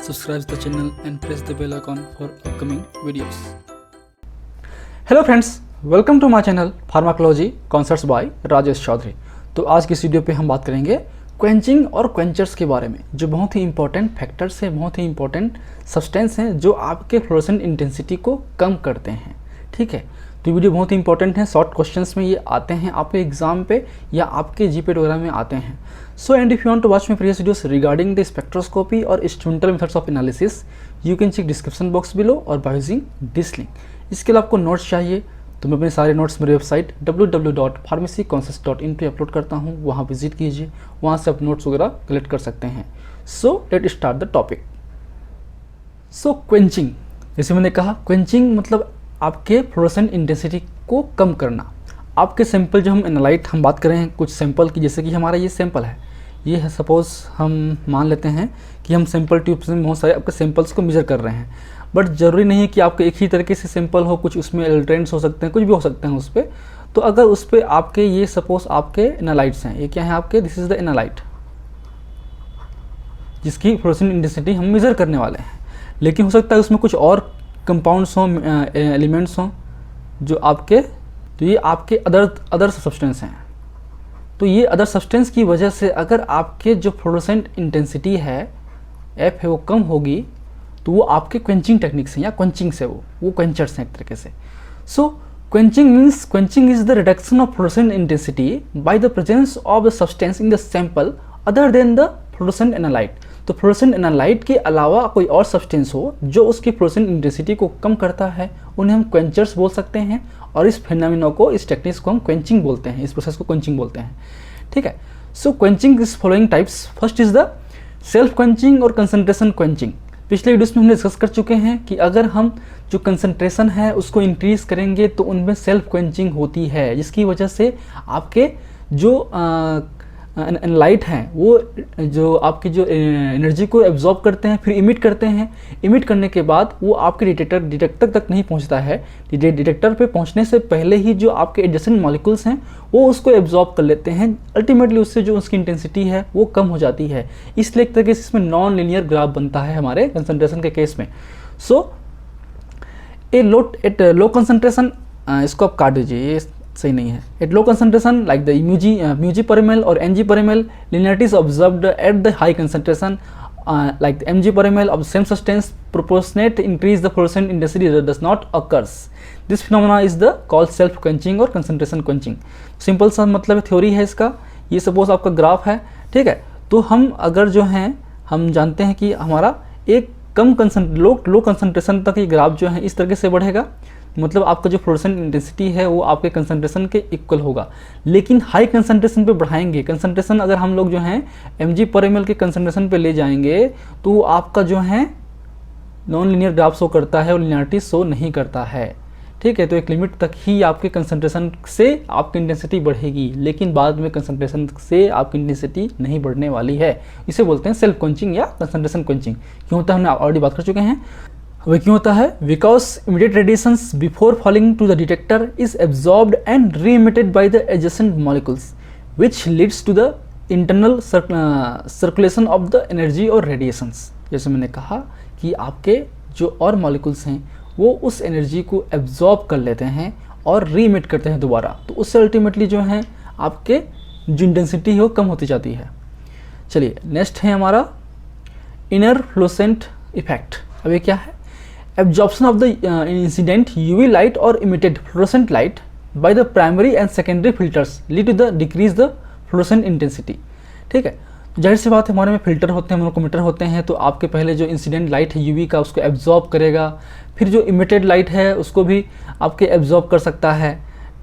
subscribe the channel and press the bell icon for upcoming videos. Hello friends, welcome to my channel pharmacology concepts by Rajesh Chaudhary. तो आज की इस video पे हम बात करेंगे क्वेंचिंग और क्वेंचर्स के बारे में, जो बहुत ही इंपॉर्टेंट फैक्टर्स हैं, बहुत ही इंपॉर्टेंट सब्सटेंस हैं जो आपके फ्लोरेसेंट इंटेंसिटी को कम करते हैं। ठीक है, तो वीडियो बहुत ही इंपॉर्टेंट है। शॉर्ट क्वेश्चंस में ये आते हैं आपके एग्जाम पे या आपके जीपीएट वगैरह में आते हैं। So and if you want to watch my previous videos regarding the spectroscopy और instrumental methods of analysis, you can check description box below और बाय यूजिंग दिस लिंक। इसके लिए आपको नोट्स चाहिए तो मैं अपने सारे नोट्स मेरी वेबसाइट www.pharmacyconcepts.in पे अपलोड करता हूँ, वहाँ विजिट कीजिए, वहाँ से आप नोट्स वगैरह कलेक्ट कर सकते हैं। So let start the topic. So quenching, जैसे मैंने कहा, क्वेंचिंग मतलब आपके फ्लोरेसेंट इंटेंसिटी को कम करना। आपके सैंपल जो हम एनालाइट हम बात कर रहे हैं कुछ सैंपल की, जैसे कि हमारा ये सैंपल है, ये है सपोज हम मान लेते हैं कि हम सैंपल ट्यूब्स में बहुत सारे आपके सैंपल्स को मेजर कर रहे हैं, बट ज़रूरी नहीं कि आपके एक ही तरीके से सैंपल हो, कुछ उसमें एल्ट्रेंट्स हो सकते हैं, कुछ भी हो सकते हैं उस पर। तो अगर उस पर आपके ये सपोज आपके एनालाइट्स हैं, ये क्या है आपके, दिस इज़ द एनालाइट जिसकी फ्लोरेसेंट इंटेंसिटी हम मेज़र करने वाले हैं। लेकिन हो सकता है उसमें कुछ और कंपाउंड्स हों, एलिमेंट्स हों जो आपके, तो ये आपके अदर सब्सटेंस हैं। तो ये अदर सब्सटेंस की वजह से अगर आपके जो फ्लोरेसेंट इंटेंसिटी है एफ है वो कम होगी, तो वो आपके क्वेंचिंग टेक्निक्स हैं या क्वेंचिंग से वो क्वेंचर्स हैं एक तरीके से। So quenching means quenching is the reduction of fluorescent intensity by the presence of the substance in the sample other than the fluorescent analyte. तो फ्लोरेसेंट एनालाइट के अलावा कोई और सब्सटेंस हो जो उसकी फ्लोरेसेंट इंटेंसिटी को कम करता है, उन्हें हम क्वेंचर्स बोल सकते हैं। और इस फिनोमेना को, इस टेक्निक्स को हम क्वेंचिंग बोलते हैं, इस प्रोसेस को क्वेंचिंग बोलते हैं। ठीक है, so quenching is following types. First is the self quenching और कंसंट्रेशन क्वेंचिंग। पिछले वीडियोस में हमने डिस्कस कर चुके हैं कि अगर हम जो कंसंट्रेशन है उसको इंक्रीज करेंगे तो उनमें सेल्फ क्वेंचिंग होती है, जिसकी वजह से आपके जो एनालाइट हैं वो जो आपकी जो एनर्जी को एब्जॉर्ब करते हैं, फिर इमिट करते हैं। इमिट करने के बाद वो आपके डिटेक्टर तक नहीं पहुंचता है। डिटेक्टर पे पहुंचने से पहले ही जो आपके एडजेसेंट मॉलिक्यूल्स हैं वो उसको एब्जॉर्ब कर लेते हैं। अल्टीमेटली उससे जो उसकी इंटेंसिटी है वो कम हो जाती है। इसलिए एक तरीके से इसमें नॉन लीनियर ग्राफ बनता है हमारे कंसंट्रेशन के केस में। सो एट लो कंसंट्रेशन, इसको आप काट दीजिए, ये सही नहीं है। At low concentration like the μg per ml or ng per ml, linearity is observed at the high concentration like the mg per ml of same substance. Proportionate increase the fluorescent intensity does not occurs. This phenomena is the called self quenching और concentration quenching. Simple सा मतलब theory है इसका। ये suppose आपका graph है, ठीक है, तो हम अगर जो हैं हम जानते हैं कि हमारा एक लो कंसंट्रेशन तक ये ग्राफ जो है इस तरीके से बढ़ेगा, मतलब आपका जो फ्लोरेसेंट इंटेंसिटी है वो आपके कंसंट्रेशन के इक्वल होगा। लेकिन हाई कंसंट्रेशन पे बढ़ाएंगे, कंसंट्रेशन अगर हम लोग जो हैं mg पर ml के कंसंट्रेशन पे ले जाएंगे तो आपका जो है नॉन लीनियर ग्राफ शो करता है और लीनियरिटी शो नहीं करता है। ठीक है, तो एक लिमिट तक ही आपके कंसंट्रेशन से आपकी इंटेंसिटी बढ़ेगी, लेकिन बाद में कंसंट्रेशन से आपकी इंटेंसिटी नहीं बढ़ने वाली है। इसे बोलते हैं सेल्फ क्वेंचिंग या कंसंट्रेशन क्वेंचिंग। क्यों होता है हमने ऑलरेडी बात कर चुके हैं। वह क्यों होता है? Because immediate radiations before falling to the detector is absorbed and re emitted by the adjacent molecules which leads to the internal circulation of the energy और रेडिएशंस। जैसे मैंने कहा कि आपके जो और मॉलिक्यूल्स हैं वो उस एनर्जी को एब्जॉर्ब कर लेते हैं और री इमिट करते हैं दोबारा, तो उससे अल्टीमेटली जो है आपके जो इंटेंसिटी है वो कम होती जाती है। चलिए नेक्स्ट है हमारा इनर फ्लोरेसेंट इफेक्ट। अब ये क्या है? Absorption of the incident UV light or emitted fluorescent light by the primary and secondary filters lead to the decrease the fluorescent intensity. ठीक है, जाहिर सी बात है, हमारे में फिल्टर होते हैं, मोनोकोमीटर होते हैं, तो आपके पहले जो इंसिडेंट लाइट है यूवी का उसको एब्जॉर्ब करेगा, फिर जो इमिटेड लाइट है उसको भी आपके एब्जॉर्ब कर सकता है।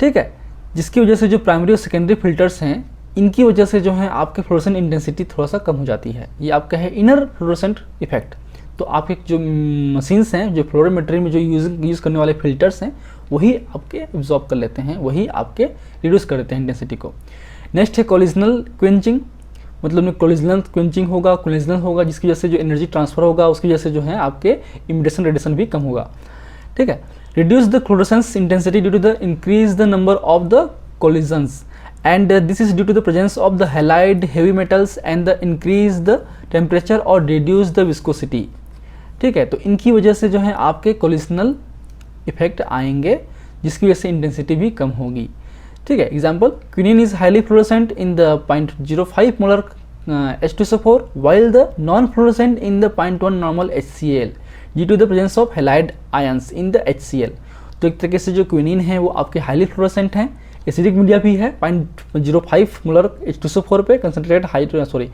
ठीक है, जिसकी वजह से जो प्राइमरी और सेकेंडरी फिल्टर्स हैं इनकी वजह से जो है आपके फ्लोरेसेंट इंटेंसिटी थोड़ा सा कम हो जाती है। ये आपका है इनर फ्लोरेसेंट इफेक्ट। तो आपके जो मशीन्स हैं, जो फ्लोरोमेट्री में जो यूज़ करने वाले फिल्टर्स हैं, वही आपके एब्जॉर्ब कर लेते हैं, वही आपके रिड्यूस कर देते हैं इंटेंसिटी को। नेक्स्ट है कोलिजनल क्वेंचिंग, मतलब में कोलिजनल क्वेंचिंग होगा, कोलिजनल होगा, जिसकी वजह से जो एनर्जी ट्रांसफर होगा उसकी वजह से जो है आपके इमिटेशन रेडिएशन भी कम होगा। ठीक है, reduce the fluorescence intensity due to the increase the number of the collisions and this is due to the presence of the halide heavy metals and the increase the temperature or reduce the viscosity. ठीक है। तो इनकी वजह से जो है आपके कोलिशनल effect आएंगे, जिसकी वजह से इंटेंसिटी भी कम होगी, ठीक है। Example, quinine is highly fluorescent in the 0.05 molar H2SO4 while the non-fluorescent in the 0.1 normal HCl due to the presence of halide ions in the HCl। तो एक तरीके से जो क्विनिन है वो आपके हाईली फ्लोरोसेंट हैं, एसिडिक मीडिया भी है 0.05 मोलर H2SO4 पे कंसनट्रेटेड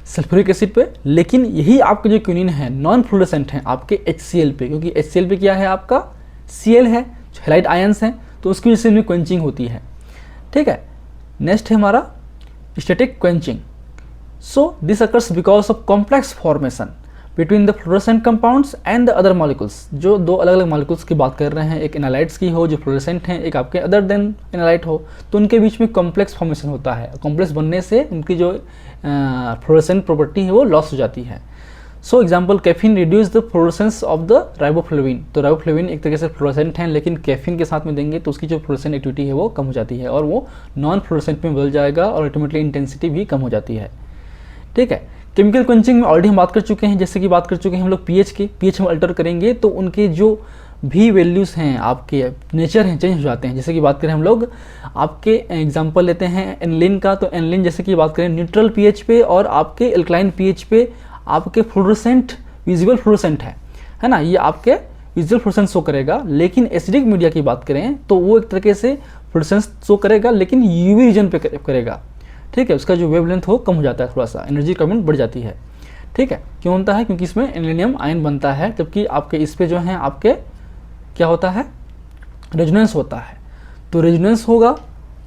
सल्फ्यूरिक एसिड पे, लेकिन यही आपके जो क्विनिन है नॉन फ्लोरोसेंट हैं आपके HCl पे, क्योंकि HCl पे क्या है आपका Cl है, हैलाइड आयंस हैं, तो उसकी वजह से इनमें क्वेंचिंग होती है, ठीक है। नेक्स्ट है हमारा static quenching. So this occurs because of complex formation between the fluorescent compounds and the other molecules। जो दो अलग अलग molecules की बात कर रहे हैं, एक एनालाइट्स की हो जो फ्लोरेसेंट हैं, एक आपके अदर देन एनालाइट हो, तो उनके बीच में कॉम्प्लेक्स फॉर्मेशन होता है। कॉम्प्लेक्स बनने से उनकी जो फ्लोरेसेंट प्रॉपर्टी है वो लॉस हो जाती है। So example, caffeine reduce the fluorescence of the riboflavin. तो राइबोफ्लेविन एक तरीके से फ्लोरेसेंट हैं, लेकिन कैफीन के साथ में देंगे तो उसकी जो फ्लोरेसेंट एक्टिविटी है वो कम हो जाती है और वो नॉन फ्लोरेसेंट में बदल जाएगा और अल्टीमेटली इंटेंसिटी भी कम हो जाती है, ठीक है। केमिकल क्वेंचिंग में ऑलरेडी हम बात कर चुके हैं, जैसे कि बात कर चुके हैं हम लोग पीएच की, पीएच हम अल्टर करेंगे तो उनके जो भी वैल्यूज़ हैं आपके नेचर हैं चेंज हो जाते हैं। जैसे कि बात करें हम लोग आपके एग्जांपल लेते हैं एनलिन का, तो एनलिन जैसे कि बात करें न्यूट्रल पीएच पे और आपके एल्कलाइन पीएच पे आपके फ्लोरोसेंट विजिबल फ्लोरोसेंट है ना, ये आपके विजिबल फ्लोरोसेंट शो करेगा। लेकिन एसिडिक मीडिया की बात करें तो वो एक तरीके से फ्लोरोसेंस शो करेगा लेकिन यूवी रीजन पे करेगा, ठीक है। उसका जो वेवलेंथ हो कम हो जाता है, थोड़ा सा एनर्जी रिक्वायरमेंट बढ़ जाती है, ठीक है। क्यों बनता है? क्योंकि इसमें एल्युमिनियम आयन बनता है, जबकि आपके इस पे जो है आपके क्या होता है, रेजोनेंस होता है। तो रेजोनेंस होगा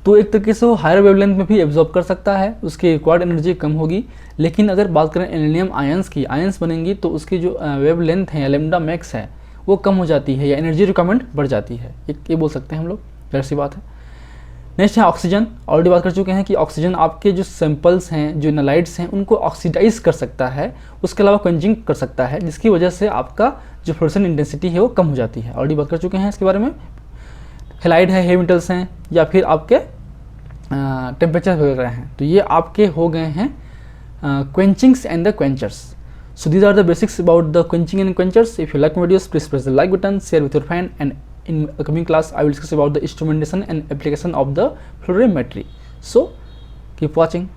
तो एक तरीके से वो हायर वेवलेंथ में भी एब्जॉर्ब कर सकता है, उसकी रिक्वायर्ड एनर्जी कम होगी। लेकिन अगर बात करें एल्युमिनियम आयंस की, आयंस बनेंगी तो उसकी जो वेवलेंथ है या लैम्डा मैक्स है वो कम हो जाती है या एनर्जी रिक्वायरमेंट बढ़ जाती है, ये बोल सकते हैं हम लोग, जाहिर सी बात है। नेक्स्ट है ऑक्सीजन। ऑलरेडी बात कर चुके हैं कि ऑक्सीजन आपके जो सैंपल्स हैं, जो एनालाइट्स हैं, उनको ऑक्सीडाइज कर सकता है, उसके अलावा क्वेंचिंग कर सकता है, जिसकी वजह से आपका जो फ्लोरेसेंट इंटेंसिटी है वो कम हो जाती है। ऑलरेडी बात कर चुके हैं इसके बारे में। हैलाइड है, हेवी मेटल्स हैं, या फिर आपके टेम्परेचर वगैरह हैं, तो ये आपके हो गए हैं quenchings and the quenchers. So these are the basics about the quenching and quenchers. If you like my videos, please press the like button, share with your friend, and in a coming class I will discuss about the instrumentation and application of the fluorimetry. So keep watching.